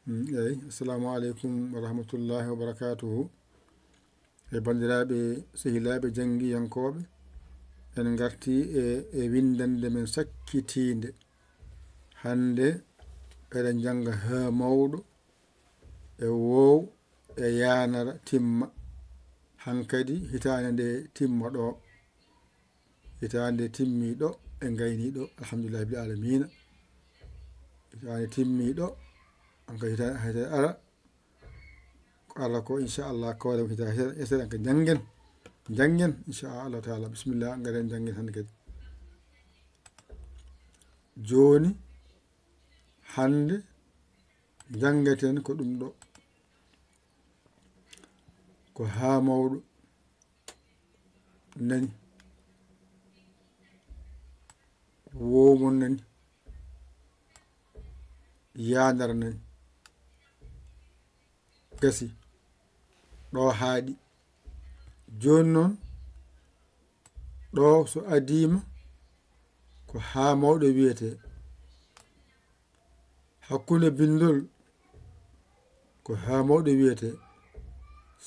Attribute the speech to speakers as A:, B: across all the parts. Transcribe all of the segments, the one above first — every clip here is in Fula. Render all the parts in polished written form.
A: eyyi assalamu aleykum wa rahmatullahi wa barakatuhu e bandiraɓe sehilaɓe jangguiyankoɓe en garti e windande men sakkitinde hande eɗen janga ha mawɗo e wow e yanara timma hankadi hitande nde timma ɗo hitande timmi ɗo e gayni ɗo alhamdulillahi bil alamina hitande timmi ɗo anka hitande ara ko ala ko inchallah kawre hitande eseɗen ko janggen inchallahu taala bisimillah garen janggen hande kadi joni hande jangaten ko ɗum ɗo ko ha mawɗo nani wowmon nani yandara nani gasi ɗo haaɗi joni noon ɗo so adima ko ha mawɗo wiyete hakkunde bindol ko ha mawɗo wiyete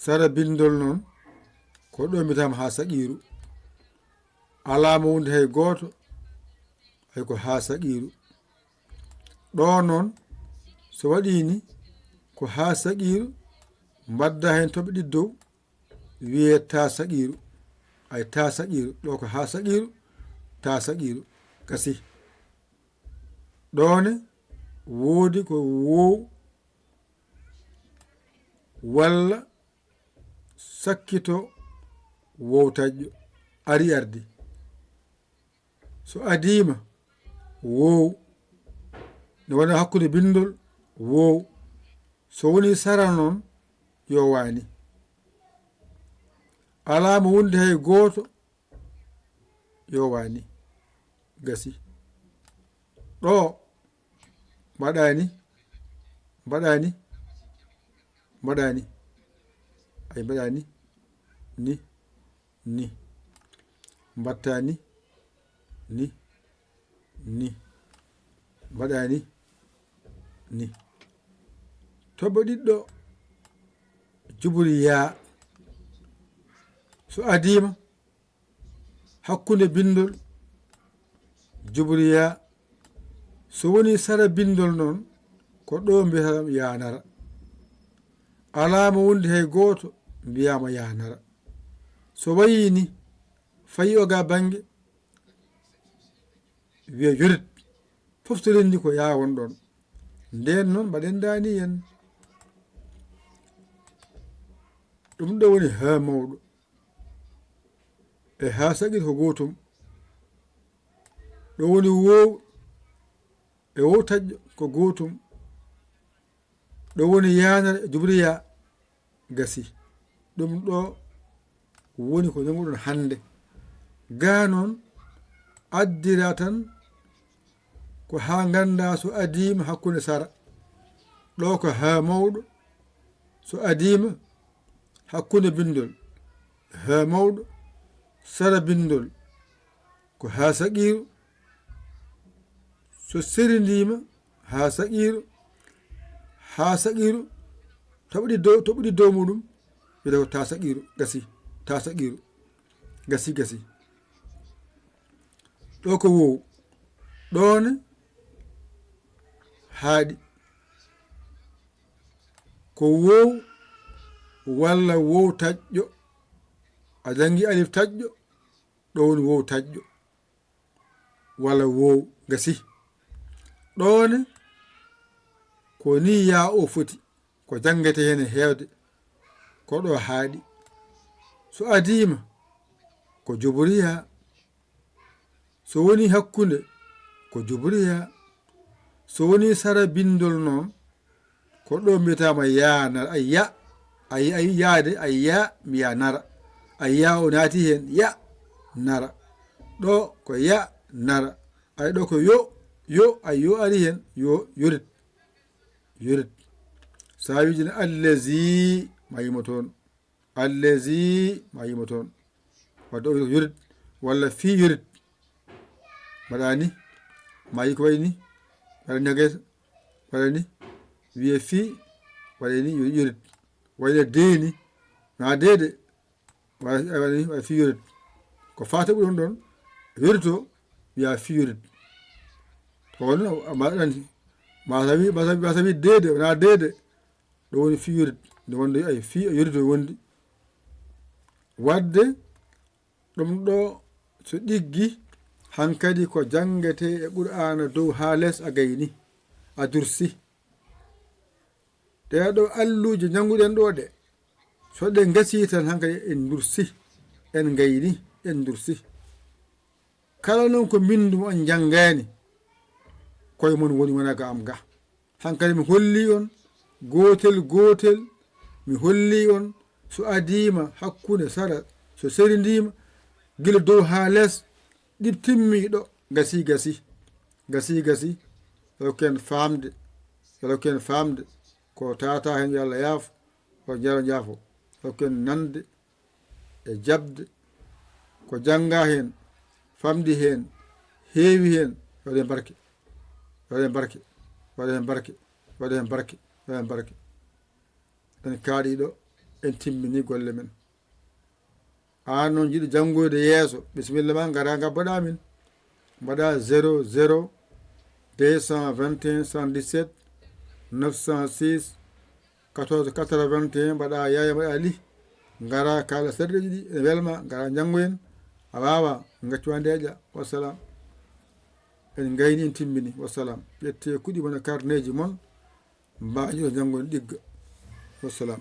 A: sara bindol noon ko ɗo mbitama ha saqiru alama wonde hay goto hay ko ha saqiru ɗo noon so waɗini ko ha saqiru mbadda hen toɓe ɗiddow wiye ta saqiru ay ta saqiru ɗo ko ha saqiru ta saqiru kasi ɗone woodi ko wow walla sakkito wowtaƴƴo ari ardi so adima wow ne wona hakkude bindol wow so woni sara noon yo wani alama wonde hay goto yo wani gasi ɗo mbaɗani ay mbaɗani ni mbattani ni mbaɗani ni toɓo ɗiɗɗo juburi yaa so adima hakkunde bindol juburi yaa so woni sara bindol noon ko ɗo mbiyata yanara alama wonde hay goto mbiyama yanara so wayini fayi o ga bange wiya yorit fof to rendi ko yawon ɗon nden noon mbaɗen dani en ɗum ɗo woni ha mawɗo e ha saqir ko gotum ɗo woni wow e wowtaƴƴo ko gotum ɗo woni yanar e jubriya gasi ɗum ɗo woni ko janguɗon hande ga noon addira tan ko ha ganda so adima hakkude sara ɗo ko ha mawɗo so adima hakkude bindol ha mawɗo sara bindol ko ha saqiru so serindima ha saqiru toɓɗi dow muɗum wiyata ko ta saqiru gasi ɗo ko wow ɗone haaɗi ko wow walla wow taƴƴo a jangi alif taƴƴo ɗo woni wow taƴƴo walla wow gasi ɗone ko ni ya o foti ko jangete hen hewde ko ɗo haaɗi so adima ko juburiya so woni hakkunde ko juburiya so woni sara bindol noon ko ɗo mbiyatama yanar ay yaade ayya mi ya nara ayya o naati hen ya nara ɗo ko ya nara ay ɗo ko yo ay yo ari hen yo yorit sa wijine allazi ma yimo toon wadde o yorit walla fi yorit mbaɗani ma yi ko wayni waɗa ñageta waɗani wiye fii waɗe ni yo yorit waɗe deeni na deede waɗe fii yorit ko fata ɓuuri ɗon yorito wiya fii yorit toon maɗani masawi deede na deede ɗo woni fii yorit nde wonde ay fii yorito wondi wadde ɗum ɗo so ɗiggi hankadi ko jangete e qur'ana dow ha less a gayni a dursi ɗeɗo alluji janguɗen ɗo ɗe so ɗe gasi tan hankadi en dursi en gayni en dursi kala noon ko mbindum on janggani koye mon woni wona ga am ga hankadi mi holli on gotel gotel mi holli on so adima hakkude sara so seridima gila dow ha less ɗib timmiɗo gasi ken famde ko tata hen yo Allah yaafo ko jaro jaafo ken nande e jabde ko janga hen famdi hen heewi hen waɗe barke en kaaɗiɗo en timmini golle men an noon jiɗi janngoyde yeeso bisimilla ma gara gabbaɗa min mbaɗa 00 221 117 906 14 81 mbaɗa yaya mbaɗa li gara kala sarɗeji ɗi e welma gara janngoyen a wawa gaccuwa ndeƴa wassalam en gayni en timmini wassalam ƴette kuɗi mon e carnet ji mon mbañuɗo janngoyen ɗigga wassalam